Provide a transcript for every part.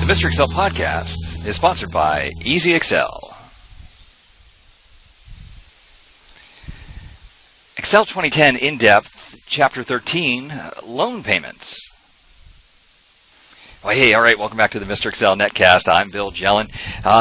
MrExcel Podcast is sponsored by EasyExcel. Excel 2010 In-Depth, Chapter 13, Loan Payments. Well, hey, all right, welcome back to the MrExcel Netcast. I'm Bill Jelen.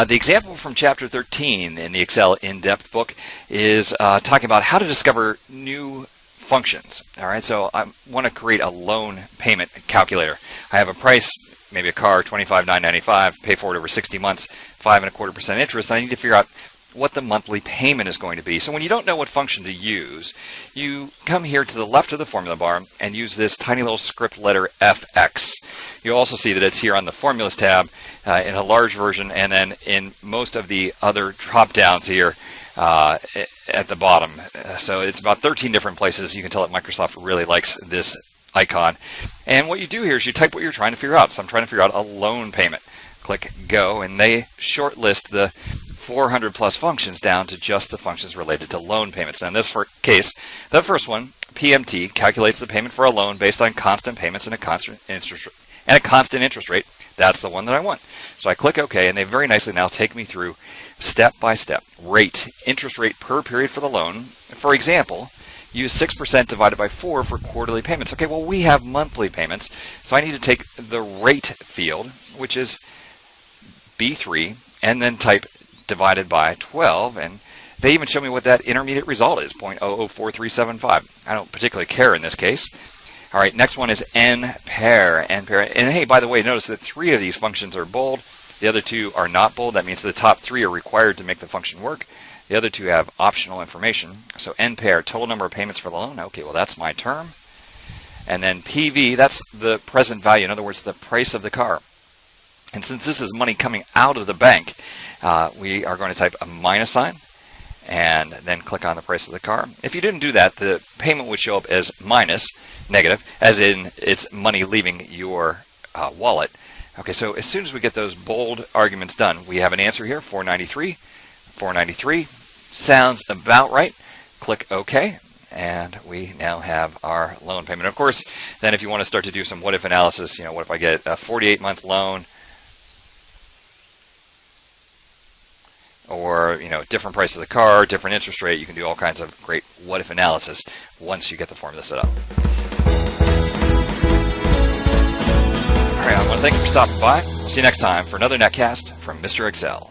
The example from Chapter 13 in the Excel In-Depth book is talking about how to discover new functions. All right, so I want to create a loan payment calculator. I have a price, maybe a car, $25,995, pay for it over 60 months, 5.25% interest. I need to figure out what the monthly payment is going to be. So when you don't know what function to use, you come here to the left of the formula bar and use this tiny little script letter FX. You'll also see that it's here on the Formulas tab in a large version, and then in most of the other drop downs here at the bottom. So it's about 13 different places. You can tell that Microsoft really likes this icon. And what you do here is you type what you're trying to figure out. So I'm trying to figure out a loan payment. Click Go, and they shortlist the 400 plus functions down to just the functions related to loan payments. Now in this case, the first one, PMT, calculates the payment for a loan based on constant payments and a constant interest rate. That's the one that I want. So I click OK, and they very nicely now take me through step by step. Rate, interest rate per period for the loan. For example, use 6% divided by 4 for quarterly payments. Okay, well, we have monthly payments, so I need to take the rate field, which is B3, and then type divided by 12, and they even show me what that intermediate result is, 0.004375. I don't particularly care in this case. All right, next one is N-pair. And hey, by the way, notice that 3 of these functions are bold. The other 2 are not bold. That means the top 3 are required to make the function work. The other 2 have optional information. So N-pair, total number of payments for the loan. Okay, well, that's my term. And then PV, that's the present value. In other words, the price of the car. And since this is money coming out of the bank, we are going to type a minus sign and then click on the price of the car. If you didn't do that, the payment would show up as minus, negative, as in it's money leaving your wallet. Okay, so as soon as we get those bold arguments done, we have an answer here, 493. 493 sounds about right. Click OK, and we now have our loan payment. Of course, then if you want to start to do some what-if analysis, what if I get a 48-month loan, or different price of the car, different interest rate. You can do all kinds of great what-if analysis once you get the formula set up. All right, I want to thank you for stopping by. We'll see you next time for another Netcast from MrExcel.